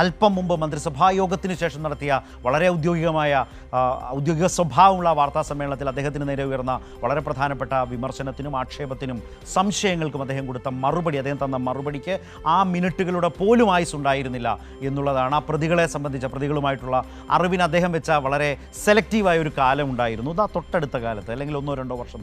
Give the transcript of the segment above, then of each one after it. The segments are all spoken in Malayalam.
അല്പം മുമ്പ് മന്ത്രിസഭാ യോഗത്തിന് ശേഷം നടത്തിയ വളരെ ഔദ്യോഗിക സ്വഭാവമുള്ള വാർത്താ സമ്മേളനത്തിൽ അദ്ദേഹത്തിന് നേരെ ഉയർന്ന വളരെ പ്രധാനപ്പെട്ട വിമർശനത്തിനും ആക്ഷേപത്തിനും സംശയങ്ങൾക്കും അദ്ദേഹം കൊടുത്ത മറുപടി, അദ്ദേഹം തന്ന മറുപടിക്ക് ആ മിനിറ്റുകളുടെ പോലും ആയുസ് ഉണ്ടായിരുന്നില്ല എന്നുള്ളതാണ്. ആ പ്രതികളുമായിട്ടുള്ള അറിവിന് അദ്ദേഹം വെച്ച വളരെ സെലക്റ്റീവായ ഒരു കാലം ഉണ്ടായിരുന്നു. തൊട്ടടുത്ത കാലത്ത്, അല്ലെങ്കിൽ 1-2 വർഷം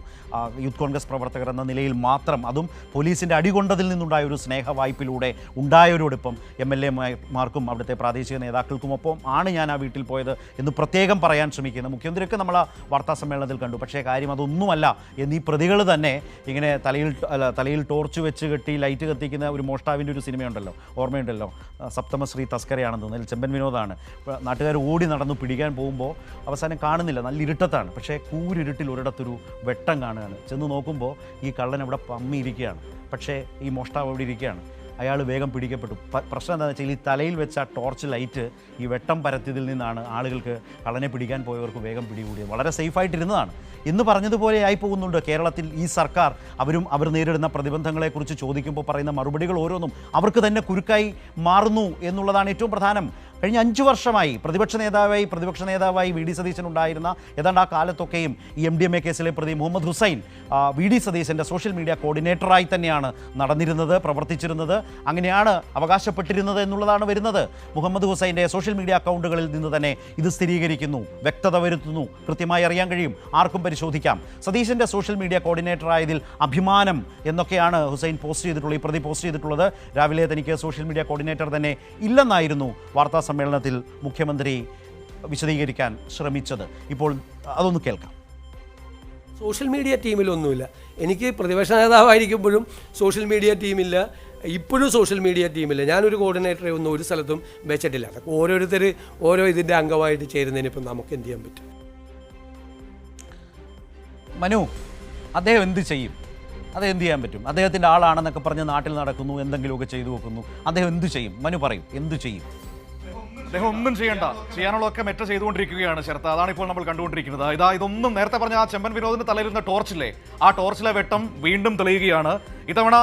യൂത്ത് കോൺഗ്രസ് പ്രവർത്തകർ എന്ന നിലയിൽ മാത്രം, അതും പോലീസിൻ്റെ അടികൊണ്ടതിൽ നിന്നുണ്ടായ ഒരു സ്നേഹവായ്പിലൂടെ ഉണ്ടായൊരു അടുപ്പം MLA-മാർക്കും അവിടുത്തെ പ്രാദേശിക നേതാക്കൾക്കുമൊപ്പം ആണ് ഞാൻ ആ വീട്ടിൽ പോയത് എന്ന് പ്രത്യേകം പറയാൻ ശ്രമിക്കുന്നത്. മുഖ്യമന്ത്രിയൊക്കെ നമ്മൾ ആ വാർത്താ സമ്മേളനത്തിൽ കണ്ടു. പക്ഷേ കാര്യം അതൊന്നുമല്ല എന്നീ പ്രതികൾ തന്നെ ഇങ്ങനെ തലയിൽ ടോർച്ച് വെച്ച് കെട്ടി ലൈറ്റ് കത്തിക്കുന്ന ഒരു മോഷ്ടാവിൻ്റെ ഒരു സിനിമയുണ്ടല്ലോ, ഓർമ്മയുണ്ടല്ലോ, സപ്തമശ്രീ തസ്കരയാണെന്ന് തോന്നുന്നു, ചെമ്പൻ വിനോദാണ്. നാട്ടുകാർ ഓടി നടന്നു പിടിക്കാൻ പോകുമ്പോൾ അവസാനം കാണുന്നില്ല, നല്ല ഇരുട്ടത്താണ്. പക്ഷേ കൂരിരുട്ടിൽ ഒരിടത്തൊരു വെട്ടം കാണുകയാണ്. ചെന്ന് നോക്കുമ്പോൾ ഈ കള്ളൻ അവിടെ പമ്മിയിരിക്കുകയാണ്, പക്ഷേ ഈ മോഷ്ടാവ് അവിടെ ഇരിക്കുകയാണ്. അയാൾ വേഗം പിടിക്കപ്പെട്ടു. പ്രശ്നം എന്താണെന്ന് വെച്ചാൽ ഈ തലയിൽ വെച്ച ടോർച്ച് ലൈറ്റ് ഈ വെട്ടം പരത്തിയതിൽ നിന്നാണ് ആളുകൾക്ക് കള്ളനെ പിടിക്കാൻ പോയവർക്ക് വേഗം പിടികൂടിയത്. വളരെ സേഫായിട്ടിരുന്നതാണ് എന്ന് പറഞ്ഞതുപോലെ ആയി പോകുന്നുണ്ട് കേരളത്തിൽ ഈ സർക്കാർ. അവർ നേരിടുന്ന പ്രതിബന്ധങ്ങളെക്കുറിച്ച് ചോദിക്കുമ്പോൾ പറയുന്ന മറുപടികൾ ഓരോന്നും അവർക്ക് തന്നെ കുരുക്കായി മാറുന്നു എന്നുള്ളതാണ് ഏറ്റവും പ്രധാനം. കഴിഞ്ഞ 5 വർഷമായി പ്രതിപക്ഷ നേതാവായി വി ഡി സതീശൻ ഉണ്ടായിരുന്ന ഏതാണ്ട് ആ കാലത്തൊക്കെയും ഈ MDMA കേസിലെ പ്രതി മുഹമ്മദ് ഹുസൈൻ വി ഡി സതീശൻ്റെ സോഷ്യൽ മീഡിയ കോർഡിനേറ്ററായി തന്നെയാണ് നടന്നിരുന്നത്, പ്രവർത്തിച്ചിരുന്നത്, അങ്ങനെയാണ് അവകാശപ്പെട്ടിരുന്നത് എന്നുള്ളതാണ് വരുന്നത്. മുഹമ്മദ് ഹുസൈൻ്റെ സോഷ്യൽ മീഡിയ അക്കൗണ്ടുകളിൽ നിന്ന് തന്നെ ഇത് സ്ഥിരീകരിക്കുന്നു, വ്യക്തത വരുത്തുന്നു, കൃത്യമായി അറിയാൻ കഴിയും, ആർക്കും പരിശോധിക്കാം. സതീശൻ്റെ സോഷ്യൽ മീഡിയ കോർഡിനേറ്റർ ആയതിൽ അഭിമാനം എന്നൊക്കെയാണ് ഹുസൈൻ ഈ പ്രതി പോസ്റ്റ് ചെയ്തിട്ടുള്ളത്. രാവിലെ തനിക്ക് സോഷ്യൽ മീഡിയ കോർഡിനേറ്റർ തന്നെ ഇല്ലെന്നായിരുന്നു വാർത്താ സമ്മേളനത്തിൽ മുഖ്യമന്ത്രി വിശദീകരിക്കാൻ ശ്രമിച്ചത്. ഇപ്പോൾ അതൊന്ന് കേൾക്കാം. സോഷ്യൽ മീഡിയ ടീമിലൊന്നുമില്ല. എനിക്ക് പ്രതിപക്ഷ നേതാവായിരിക്കുമ്പോഴും സോഷ്യൽ മീഡിയ ടീമില്ല, ഇപ്പോഴും സോഷ്യൽ മീഡിയ ടീമില്ല. ഞാനൊരു കോർഡിനേറ്ററെ ഒന്നും ഒരു സ്ഥലത്തും വെച്ചിട്ടില്ല. അതൊക്കെ ഓരോരുത്തർ ഓരോ ഇതിൻ്റെ അംഗമായിട്ട് ചേരുന്നതിന് ഇപ്പം നമുക്ക് എന്ത് ചെയ്യാൻ പറ്റും? മനു, അദ്ദേഹം എന്ത് ചെയ്യും? അദ്ദേഹം എന്ത് ചെയ്യാൻ പറ്റും? അദ്ദേഹത്തിൻ്റെ ആളാണെന്നൊക്കെ പറഞ്ഞ് നാട്ടിൽ നടക്കുന്നു, എന്തെങ്കിലുമൊക്കെ ചെയ്തു വെക്കുന്നു. അദ്ദേഹം എന്ത് ചെയ്യും? മനു പറയും, എന്ത് ചെയ്യും? അദ്ദേഹം ഒന്നും ചെയ്യാനുള്ളതൊക്കെ മെറ്റ ചെയ്തുകൊണ്ടിരിക്കുകയാണ് ശരത്ത്. അതാണ് ഇപ്പോൾ നമ്മൾ കണ്ടുകൊണ്ടിരിക്കുന്നത്. ഇതൊന്നും നേരത്തെ പറഞ്ഞ ആ ചെമ്പൻ വിനോദിന് തലയിരുന്ന ടോർച്ചില്ലേ, ആ ടോർച്ചിലെ വെട്ടം വീണ്ടും തെളിയുകയാണ്. ഇത്തവണ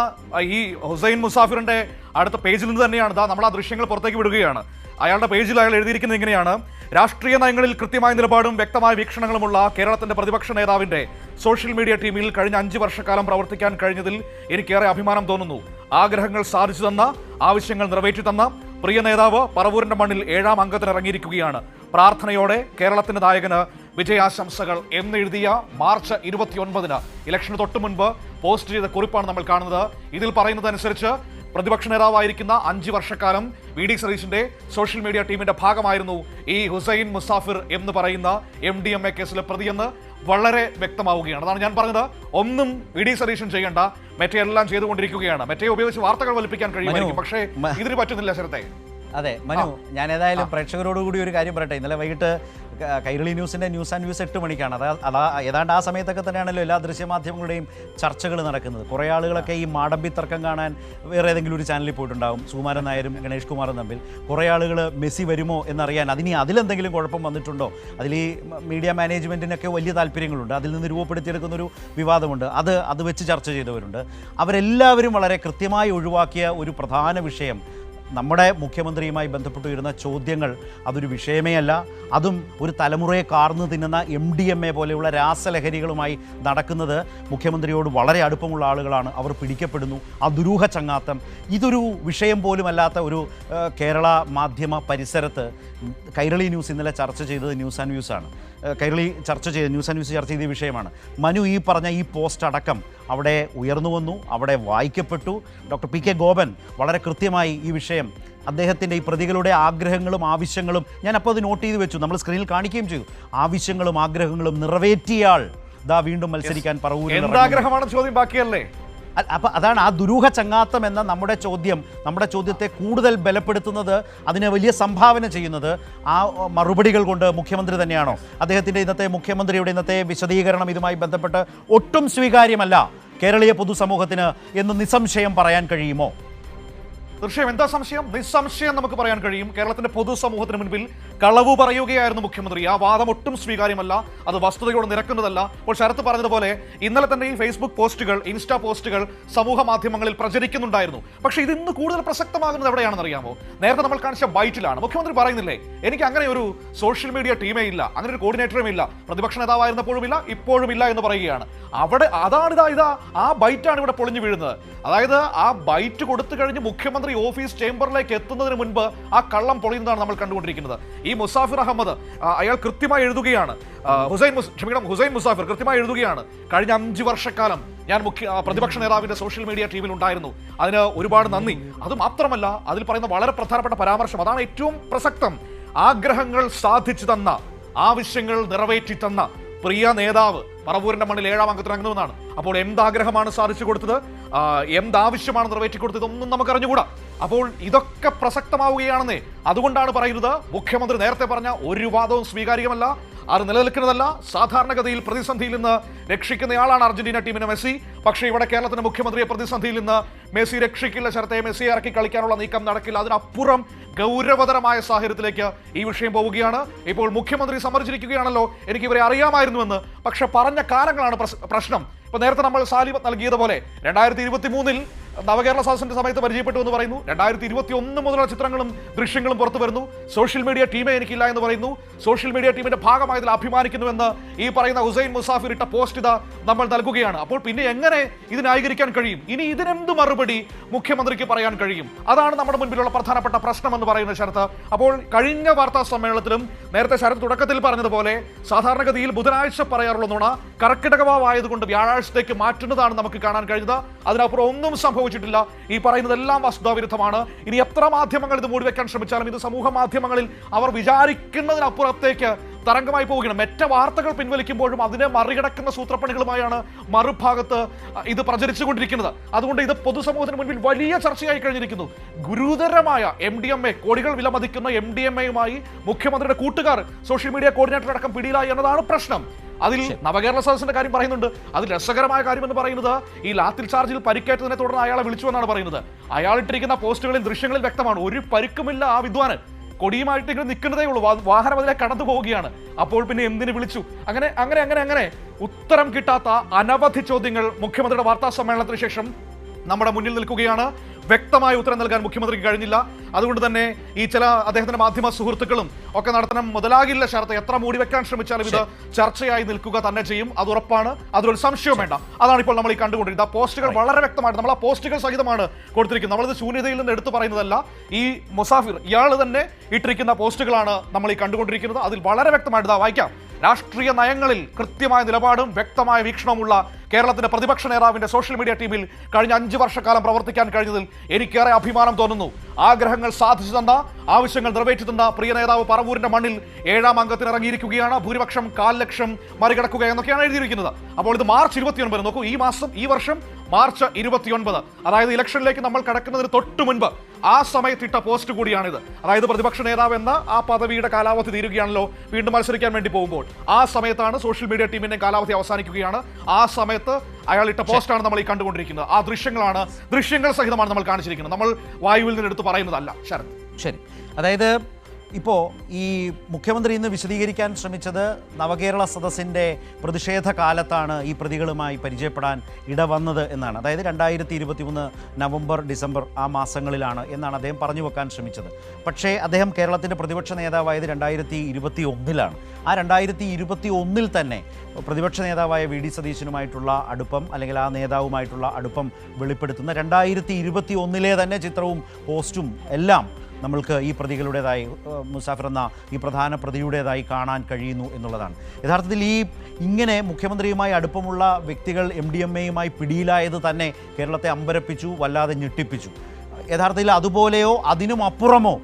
ഈ ഹുസൈൻ മുസാഫിറിന്റെ അടുത്ത പേജിൽ നിന്ന് തന്നെയാണ് നമ്മൾ ആ ദൃശ്യങ്ങൾ പുറത്തേക്ക് വിടുകയാണ്. അയാളുടെ പേജിൽ അയാൾ എഴുതിയിരിക്കുന്നത് ഇങ്ങനെയാണ്: രാഷ്ട്രീയ നയങ്ങളിൽ കൃത്യമായ നിലപാടും വ്യക്തമായ വീക്ഷണങ്ങളുമുള്ള കേരളത്തിന്റെ പ്രതിപക്ഷ നേതാവിന്റെ സോഷ്യൽ മീഡിയ ടീമിൽ കഴിഞ്ഞ 5 വർഷക്കാലം പ്രവർത്തിക്കാൻ കഴിഞ്ഞതിൽ എനിക്കേറെ അഭിമാനം തോന്നുന്നു. ആഗ്രഹങ്ങൾ സാധിച്ചു തന്ന, ആവശ്യങ്ങൾ നിറവേറ്റി തന്ന പ്രിയ നേതാവ് പറവൂരിന്റെ മണ്ണിൽ 7ാം അംഗത്തിന് ഇറങ്ങിയിരിക്കുകയാണ്. പ്രാർത്ഥനയോടെ കേരളത്തിന്റെ നായകന് വിജയാശംസകൾ എന്നെഴുതിയ മാർച്ച് 29 ഇലക്ഷന് തൊട്ട് മുൻപ് പോസ്റ്റ് ചെയ്ത കുറിപ്പാണ് നമ്മൾ കാണുന്നത്. ഇതിൽ പറയുന്നതനുസരിച്ച് പ്രതിപക്ഷ നേതാവായിരിക്കുന്ന 5 വർഷക്കാലം വി ഡി സതീശന്റെ സോഷ്യൽ മീഡിയ ടീമിന്റെ ഭാഗമായിരുന്നു ഈ ഹുസൈൻ മുസാഫിർ എന്ന് പറയുന്ന MDMA കേസിലെ പ്രതിയെന്ന് വളരെ വ്യക്തമാവുകയാണ്. അതാണ് ഞാൻ പറഞ്ഞത്, ഒന്നും വി ഡി സതീശൻ ചെയ്യേണ്ട, മെറ്റയെല്ലാം ചെയ്തുകൊണ്ടിരിക്കുകയാണ്. മെറ്റയെ ഉപയോഗിച്ച് വാർത്തകൾ വലിപ്പിക്കാൻ കഴിയുമായിരിക്കും, പക്ഷേ ഇതിന് പറ്റുന്നില്ല ശരത്തെ. അതെ മനു, ഞാൻ ഏതായാലും പ്രേക്ഷകരോടുകൂടി ഒരു കാര്യം പറയട്ടെ. ഇന്നലെ വൈകിട്ട് കൈരളി ന്യൂസിൻ്റെ ന്യൂസ് ആൻഡ് വ്യൂസ് 8 മണിക്കാണ്. ഏതാണ്ട് ആ സമയത്തൊക്കെ തന്നെയാണല്ലോ എല്ലാ ദൃശ്യമാധ്യമങ്ങളുടെയും ചർച്ചകൾ നടക്കുന്നത്. കുറേ ആളുകളൊക്കെ ഈ മാടമ്പി തർക്കം കാണാൻ വേറെ ഏതെങ്കിലും ഒരു ചാനലിൽ പോയിട്ടുണ്ടാവും, സുകുമാരൻ നായരും ഗണേഷ് കുമാറും തമ്മിൽ. കുറേ ആളുകൾ മെസ്സി വരുമോ എന്നറിയാൻ, അതിലെന്തെങ്കിലും കുഴപ്പം വന്നിട്ടുണ്ടോ, അതിൽ ഈ മീഡിയ മാനേജ്മെൻറ്റിനൊക്കെ വലിയ താല്പര്യങ്ങളുണ്ട്, അതിൽ നിന്ന് രൂപപ്പെടുത്തിയെടുക്കുന്നൊരു വിവാദമുണ്ട്, അത് വെച്ച് ചർച്ച ചെയ്തവരുണ്ട്. അവരെല്ലാവരും വളരെ കൃത്യമായി ഒഴിവാക്കിയ ഒരു പ്രധാന വിഷയം, നമ്മുടെ മുഖ്യമന്ത്രിയുമായി ബന്ധപ്പെട്ട് വരുന്ന ചോദ്യങ്ങൾ അതൊരു വിഷയമേ അല്ല. അതും ഒരു തലമുറയെ കാർന്നു തിന്നുന്ന MDMA പോലെയുള്ള രാസലഹരികളുമായി നടക്കുന്നത് മുഖ്യമന്ത്രിയോട് വളരെ അടുപ്പമുള്ള ആളുകളാണ്. അവർ പിടിക്കപ്പെടുന്നു. ആ ദുരൂഹ ചങ്ങാത്തം ഇതൊരു വിഷയം പോലുമല്ലാത്ത ഒരു കേരള മാധ്യമ പരിസരത്ത് കൈരളി ന്യൂസ് ഇന്നലെ ചർച്ച ചെയ്തത് ന്യൂസ് ആൻഡ് വ്യൂസാണ്. ന്യൂസ് ആൻഡ് വ്യൂസ് ചർച്ച ചെയ്ത വിഷയമാണ്. മനു ഈ പറഞ്ഞ ഈ പോസ്റ്റ് അടക്കം അവിടെ ഉയർന്നു വന്നു, അവിടെ വായിക്കപ്പെട്ടു. ഡോക്ടർ PK ഗോപൻ വളരെ കൃത്യമായി ഈ വിഷയം, അദ്ദേഹത്തിൻ്റെ ഈ പ്രതികളുടെ ആഗ്രഹങ്ങളും ആവശ്യങ്ങളും ഞാൻ അപ്പോൾ അത് നോട്ട് ചെയ്ത് വെച്ചു, നമ്മൾ സ്ക്രീനിൽ കാണിക്കുകയും ചെയ്തു. ആവശ്യങ്ങളും ആഗ്രഹങ്ങളും നിറവേറ്റിയാൾ വീണ്ടും മത്സരിക്കാൻ പറവൂരിൽ. എന്താഗ്രഹമാണ് ചോദ്യം ബാക്കിയല്ലേ? അപ്പം അതാണ് ആ ദുരൂഹ ചങ്ങാത്തം എന്ന നമ്മുടെ ചോദ്യത്തെ കൂടുതൽ ബലപ്പെടുത്തുന്നത്, അതിനെ വലിയ സംഭാവന ചെയ്യുന്നത് ആ മറുപടികൾ കൊണ്ട് മുഖ്യമന്ത്രി തന്നെയാണോ? അദ്ദേഹത്തിൻ്റെ മുഖ്യമന്ത്രിയുടെ ഇന്നത്തെ വിശദീകരണം ഇതുമായി ബന്ധപ്പെട്ട് ഒട്ടും സ്വീകാര്യമല്ല കേരളീയ പൊതുസമൂഹത്തിന് എന്ന് നിസ്സംശയം പറയാൻ കഴിയുമോ? തീർച്ചയായും എന്താ സംശയം? നിസ്സംശയം നമുക്ക് പറയാൻ കഴിയും, കേരളത്തിന്റെ പൊതുസമൂഹത്തിന് മുൻപിൽ കളവ് പറയുകയായിരുന്നു മുഖ്യമന്ത്രി. ആ വാദം ഒട്ടും സ്വീകാര്യമല്ല, അത് വസ്തുതയോട് നിരക്കുന്നതല്ല. അപ്പോൾ ശരത്ത് പറഞ്ഞതുപോലെ ഇന്നലെ തന്നെ ഈ ഫേസ്ബുക്ക് പോസ്റ്റുകൾ, ഇൻസ്റ്റാ പോസ്റ്റുകൾ സമൂഹ മാധ്യമങ്ങളിൽ പ്രചരിക്കുന്നുണ്ടായിരുന്നു. പക്ഷേ ഇത് ഇന്ന് കൂടുതൽ പ്രസക്തമാകുന്നത് എവിടെയാണെന്ന് അറിയാമോ? നേരത്തെ നമ്മൾ കാണിച്ച ബൈറ്റിലാണ്. മുഖ്യമന്ത്രി പറയുന്നില്ലേ, എനിക്ക് അങ്ങനെ ഒരു സോഷ്യൽ മീഡിയ ടീമേ ഇല്ല, അങ്ങനെ ഒരു കോർഡിനേറ്ററും ഇല്ല, പ്രതിപക്ഷ നേതാവായിരുന്നപ്പോഴും ഇല്ല, ഇപ്പോഴും ഇല്ല എന്ന് പറയുകയാണ്. അവിടെ ഇതാ ആ ബൈറ്റാണ് ഇവിടെ പൊളിഞ്ഞു വീഴുന്നത്. അതായത് ആ ബൈറ്റ് കൊടുത്തു കഴിഞ്ഞ് മുഖ്യമന്ത്രി ഓഫീസ് ചേംബറിലേക്ക് എത്തുന്നതിന് മുൻപ് ആ കള്ളം പൊളിയുന്നതാണ് നമ്മൾ കണ്ടുകൊണ്ടിരിക്കുന്നത്. ഈ മുസാഫിർ അഹമ്മദ് അയാൾ കൃത്യമായി എഴുതുകയാണ്, ഹുസൈൻ മുസാഫിർ കൃത്യമായി എഴുതുകയാണ്, കഴിഞ്ഞ 5 വർഷക്കാലം ഞാൻ പ്രതിപക്ഷ നേതാവിന്റെ സോഷ്യൽ മീഡിയ ടീമിൽ ഉണ്ടായിരുന്നു, അതിന് ഒരുപാട് നന്ദി. അത് മാത്രമല്ല, അതിൽ പറയുന്ന വളരെ പ്രധാനപ്പെട്ട പരാമർശം, അതാണ് ഏറ്റവും പ്രസക്തം. ആഗ്രഹങ്ങൾ സാധിച്ചു തന്ന, ആവശ്യങ്ങൾ നിറവേറ്റി തന്ന പ്രിയ നേതാവ് പറവൂരിന്റെ മണ്ണിൽ 7ാം അംഗത്തിനങ്ങുന്നതാണ്. അപ്പോൾ എന്താഗ്രഹമാണ് സാധിച്ചു കൊടുത്തത്, എന്താവശ്യമാണ് നിറവേറ്റി കൊടുത്തത്, ഇതൊന്നും നമുക്ക് അറിഞ്ഞുകൂടാ. അപ്പോൾ ഇതൊക്കെ പ്രസക്തമാവുകയാണെന്നേ. അതുകൊണ്ടാണ് പറയുന്നത്, മുഖ്യമന്ത്രി നേരത്തെ പറഞ്ഞ ഒരു വാദവും സ്വീകാര്യമല്ല, അത് നിലനിൽക്കുന്നതല്ല. സാധാരണഗതിയിൽ പ്രതിസന്ധിയിൽ നിന്ന് രക്ഷിക്കുന്നയാളാണ് അർജന്റീന ടീമിന് മെസ്സി. പക്ഷേ ഇവിടെ കേരളത്തിന്റെ മുഖ്യമന്ത്രിയെ പ്രതിസന്ധിയിൽ നിന്ന് മെസ്സി രക്ഷിക്കില്ല. ശരത്തെ, മെസ്സിയെ ഇറക്കി കളിക്കാനുള്ള നീക്കം നടക്കില്ല. അതിനപ്പുറം ഗൗരവതരമായ സാഹചര്യത്തിലേക്ക് ഈ വിഷയം പോവുകയാണ്. ഇപ്പോൾ മുഖ്യമന്ത്രി സമ്മതിച്ചിരിക്കുകയാണല്ലോ, എനിക്ക് ഇവരെ അറിയാമായിരുന്നുവെന്ന്. പക്ഷെ പറഞ്ഞ കാലങ്ങളാണ് പ്രശ്നം. ഇപ്പൊ നേരത്തെ നമ്മൾ സാലിബത്ത് നൽകിയതുപോലെ 2023 നവകേരള സദസ്സിന്റെ സമയത്ത് പരിചയപ്പെട്ടു എന്ന് പറയുന്നു. 2021 മുതലുള്ള ചിത്രങ്ങളും ദൃശ്യങ്ങളും പുറത്തു വരുന്നു. സോഷ്യൽ മീഡിയ ടീമേ എനിക്കില്ല എന്ന് പറയുന്നു. സോഷ്യൽ മീഡിയ ടീമിന്റെ ഭാഗമായതിൽ അഭിമാനിക്കുന്നുവെന്ന് ഈ പറയുന്ന ഹുസൈൻ മുസാഫിർ ഇട്ട പോസ്റ്റ് ഇതാ നമ്മൾ നൽകുകയാണ്. അപ്പോൾ പിന്നെ എങ്ങനെ ഇത് ന്യായീകരിക്കാൻ കഴിയും? ഇനി ഇതിനെന്ത് മറുപടി മുഖ്യമന്ത്രിക്ക് പറയാൻ കഴിയും? അതാണ് നമ്മുടെ മുൻപിലുള്ള പ്രധാനപ്പെട്ട പ്രശ്നമെന്ന് പറയുന്നത് ശരത്ത്. അപ്പോൾ കഴിഞ്ഞ വാർത്താ സമ്മേളനത്തിലും നേരത്തെ ശരത്ത് തുടക്കത്തിൽ പറഞ്ഞതുപോലെ സാധാരണഗതിയിൽ ബുധനാഴ്ച പറയാറുള്ള നുണ കർക്കിടകവായതുകൊണ്ട് വ്യാഴാഴ്ചത്തേക്ക് മാറ്റുന്നതാണ് നമുക്ക് കാണാൻ കഴിഞ്ഞത്. അതിനപ്പുറം ഒന്നും സംഭവിച്ചിട്ടില്ല. ഈ പറയുന്നതെല്ലാം വസ്തുതാവിരുദ്ധമാണ്. ഇനി എത്ര മാധ്യമങ്ങൾ ഇത് മൂടിവെക്കാൻ ശ്രമിച്ചാലും ഇത് സമൂഹ മാധ്യമങ്ങളിൽ അവർ വിചാരിക്കുന്നതിനപ്പുറത്തേക്ക് തരംഗമായി പോവുകയാണ്. മെറ്റ വാർത്തകൾ പിൻവലിക്കുമ്പോഴും അതിനെ മറികടക്കുന്ന സൂത്രപ്പണികളുമായാണ് മറുഭാഗത്ത് ഇത് പ്രചരിച്ചുകൊണ്ടിരിക്കുന്നത്. അതുകൊണ്ട് ഇത് പൊതുസമൂഹത്തിന് മുൻപിൽ വലിയ ചർച്ചയായി കഴിഞ്ഞിരിക്കുന്നു. ഗുരുതരമായ MDMA, കോടികൾ വിലമതിക്കുന്ന MDMAയുമായി മുഖ്യമന്ത്രിയുടെ കൂട്ടുകാർ, സോഷ്യൽ മീഡിയ കോർഡിനേറ്റർ അടക്കം പിടിയിലായി എന്നതാണ് പ്രശ്നം. അതിൽ നവകേരള സദസ്സിന്റെ കാര്യം പറയുന്നുണ്ട്. അതിൽ രസകരമായ കാര്യം എന്ന് പറയുന്നത്, ഈ ലാത്തിൽ ചാർജിൽ പരിക്കേറ്റതിനെ തുടർന്ന് അയാളെ വിളിച്ചു എന്നാണ് പറയുന്നത്. അയാൾ ഇട്ടിരിക്കുന്ന പോസ്റ്റുകളിൽ, ദൃശ്യങ്ങളിൽ വ്യക്തമാണ്, ഒരു പരിക്കുമില്ല ആ വിദ്വാന്. കൊടിയുമായിട്ട് ഇങ്ങനെ നിൽക്കുന്നതേ ഉള്ളൂ, വാഹനം അതിലെ കടന്നു പോവുകയാണ്. അപ്പോൾ പിന്നെ എന്തിനു വിളിച്ചു? അങ്ങനെ ഉത്തരം കിട്ടാത്ത അനവധി ചോദ്യങ്ങൾ മുഖ്യമന്ത്രിയുടെ വാർത്താ സമ്മേളനത്തിന് ശേഷം നമ്മുടെ മുന്നിൽ നിൽക്കുകയാണ്. വ്യക്തമായ ഉത്തരം നൽകാൻ മുഖ്യമന്ത്രിക്ക് കഴിഞ്ഞില്ല. അതുകൊണ്ട് തന്നെ ഈ ചില അദ്ദേഹത്തിന്റെ മാധ്യമ സുഹൃത്തുക്കളും ഒക്കെ നടത്തണം മുതലാകില്ല ശരത്ത്. എത്ര മൂടി വെക്കാൻ ശ്രമിച്ചാലും ഇത് ചർച്ചയായി നിൽക്കുക തന്നെ ചെയ്യും, അത് ഉറപ്പാണ്, അതിലൊരു സംശയവും വേണ്ട. അതാണ് ഇപ്പോൾ നമ്മൾ ഈ കണ്ടുകൊണ്ടിരിക്കുന്നത്. ആ പോസ്റ്റുകൾ വളരെ വ്യക്തമായിട്ട് നമ്മൾ ആ പോസ്റ്റുകൾ സഹിതമാണ് കൊടുത്തിരിക്കുന്നത്. നമ്മളിത് ശൂന്യതയിൽ നിന്ന് എടുത്തു പറയുന്നതല്ല. ഈ മുസാഫിർ ഇയാൾ തന്നെ ഇട്ടിരിക്കുന്ന പോസ്റ്റുകളാണ് നമ്മൾ ഈ കണ്ടുകൊണ്ടിരിക്കുന്നത്. അതിൽ വളരെ വ്യക്തമായിട്ട് ഇതാ വായിക്കാം. രാഷ്ട്രീയ നയങ്ങളിൽ കൃത്യമായ നിലപാടും വ്യക്തമായ വീക്ഷണവുമുള്ള കേരളത്തിന്റെ പ്രതിപക്ഷ നേതാവിന്റെ സോഷ്യൽ മീഡിയ ടീമിൽ കഴിഞ്ഞ 5 വർഷക്കാലം പ്രവർത്തിക്കാൻ കഴിഞ്ഞതിൽ എനിക്കേറെ അഭിമാനം തോന്നുന്നു. ആഗ്രഹങ്ങൾ സാധിച്ചു തന്ന, ആവശ്യങ്ങൾ നിറവേറ്റി തന്ന പ്രിയ നേതാവ് പറവൂരിന്റെ മണ്ണിൽ 7ാം അംഗത്തിന് ഇറങ്ങിയിരിക്കുകയാണ്. ഭൂരിപക്ഷം 1/4 ലക്ഷം മറികടക്കുക എന്നൊക്കെയാണ് എഴുതിയിരിക്കുന്നത്. അപ്പോൾ ഇത് മാർച്ച് 29 നോക്കൂ, ഈ വർഷം മാർച്ച് 29, അതായത് ഇലക്ഷനിലേക്ക് നമ്മൾ കടക്കുന്നതിന് തൊട്ടു മുൻപ് ആ സമയത്തിട്ട പോസ്റ്റ് കൂടിയാണിത്. അതായത് പ്രതിപക്ഷ നേതാവ് എന്ന ആ പദവിയുടെ കാലാവധി തീരുകയാണല്ലോ വീണ്ടും മത്സരിക്കാൻ വേണ്ടി പോകുമ്പോൾ. ആ സമയത്താണ് സോഷ്യൽ മീഡിയ ടീമിന്റെ കാലാവധി അവസാനിക്കുകയാണ്. ആ സമയത്ത് അയാൾ ഇട്ട പോസ്റ്റാണ് നമ്മൾ ഈ കണ്ടുകൊണ്ടിരിക്കുന്നത്. ആ ദൃശ്യങ്ങൾ സഹിതമാണ് നമ്മൾ കാണിച്ചിരിക്കുന്നത്. നമ്മൾ വായുവിൽ നിന്ന് എടുത്ത് പറയുന്നതല്ല ശരത്. ശരി, അതായത് ഇപ്പോൾ ഈ മുഖ്യമന്ത്രി ഇന്ന് വിശദീകരിക്കാൻ ശ്രമിച്ചത് നവകേരള സദസ്സിൻ്റെ പ്രതിഷേധ കാലത്താണ് ഈ പ്രതികളുമായി പരിചയപ്പെടാൻ ഇടവന്നത് എന്നാണ്. അതായത് 2023 നവംബർ, ഡിസംബർ ആ മാസങ്ങളിലാണ് എന്നാണ് അദ്ദേഹം പറഞ്ഞു വെക്കാൻ ശ്രമിച്ചത്. പക്ഷേ അദ്ദേഹം കേരളത്തിൻ്റെ പ്രതിപക്ഷ നേതാവായത് 2021 ആ 2021 തന്നെ പ്രതിപക്ഷ നേതാവായ VD സതീശനുമായിട്ടുള്ള അടുപ്പം, അല്ലെങ്കിൽ ആ നേതാവുമായിട്ടുള്ള അടുപ്പം വെളിപ്പെടുത്തുന്ന 2021 തന്നെ ചിത്രവും പോസ്റ്റും എല്ലാം നമ്മൾക്ക് ഈ പ്രതികളുടേതായി, മുസാഫിർ എന്ന ഈ പ്രധാന പ്രതിയുടേതായി കാണാൻ കഴിയുന്നു എന്നുള്ളതാണ്. യഥാർത്ഥത്തിൽ ഇങ്ങനെ മുഖ്യമന്ത്രിയുമായി അടുപ്പമുള്ള വ്യക്തികൾ MDMAയുമായി പിടിയിലായത് തന്നെ കേരളത്തെ അമ്പരപ്പിച്ചു, വല്ലാതെ ഞെട്ടിപ്പിച്ചു. യഥാർത്ഥത്തിൽ അതുപോലെയോ അതിനും അപ്പുറമോ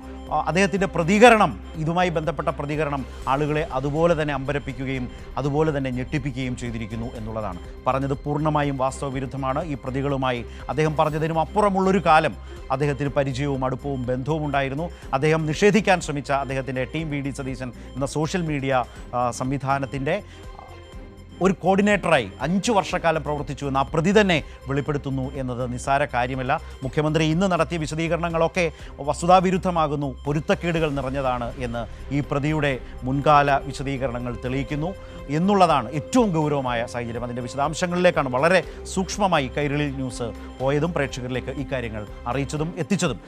അദ്ദേഹത്തിൻ്റെ പ്രതികരണം, ഇതുമായി ബന്ധപ്പെട്ട പ്രതികരണം ആളുകളെ അതുപോലെ തന്നെ അമ്പരപ്പിക്കുകയും അതുപോലെ തന്നെ ഞെട്ടിപ്പിക്കുകയും ചെയ്തിരിക്കുന്നു എന്നുള്ളതാണ്. പറഞ്ഞത് പൂർണ്ണമായും വാസ്തവവിരുദ്ധമാണ്. ഈ പ്രതികളുമായി അദ്ദേഹം പറഞ്ഞതിനും അപ്പുറമുള്ളൊരു കാലം അദ്ദേഹത്തിന് പരിചയവും അടുപ്പവും ബന്ധവും ഉണ്ടായിരുന്നു. അദ്ദേഹം നിഷേധിക്കാൻ ശ്രമിച്ച അദ്ദേഹത്തിൻ്റെ ടീം VD സതീശൻ എന്ന സോഷ്യൽ മീഡിയ സംവിധാനത്തിൻ്റെ ഒരു കോർഡിനേറ്ററായി 5 വർഷക്കാലം പ്രവർത്തിച്ചു എന്ന് ആ പ്രതി തന്നെ വെളിപ്പെടുത്തുന്നു എന്നത് നിസ്സാര കാര്യമല്ല. മുഖ്യമന്ത്രി ഇന്ന് നടത്തിയ വിശദീകരണങ്ങളൊക്കെ വസ്തുതാവിരുദ്ധമാകുന്നു, പൊരുത്തക്കേടുകൾ നിറഞ്ഞതാണ് എന്ന് ഈ പ്രതിയുടെ മുൻകാല വിശദീകരണങ്ങൾ തെളിയിക്കുന്നു എന്നുള്ളതാണ് ഏറ്റവും ഗൗരവമായ സാഹചര്യം. അതിൻ്റെ വിശദാംശങ്ങളിലേക്കാണ് വളരെ സൂക്ഷ്മമായി കൈരളി ന്യൂസ് പോയതും പ്രേക്ഷകരിലേക്ക് ഈ കാര്യങ്ങൾ അറിയിച്ചതും എത്തിച്ചതും.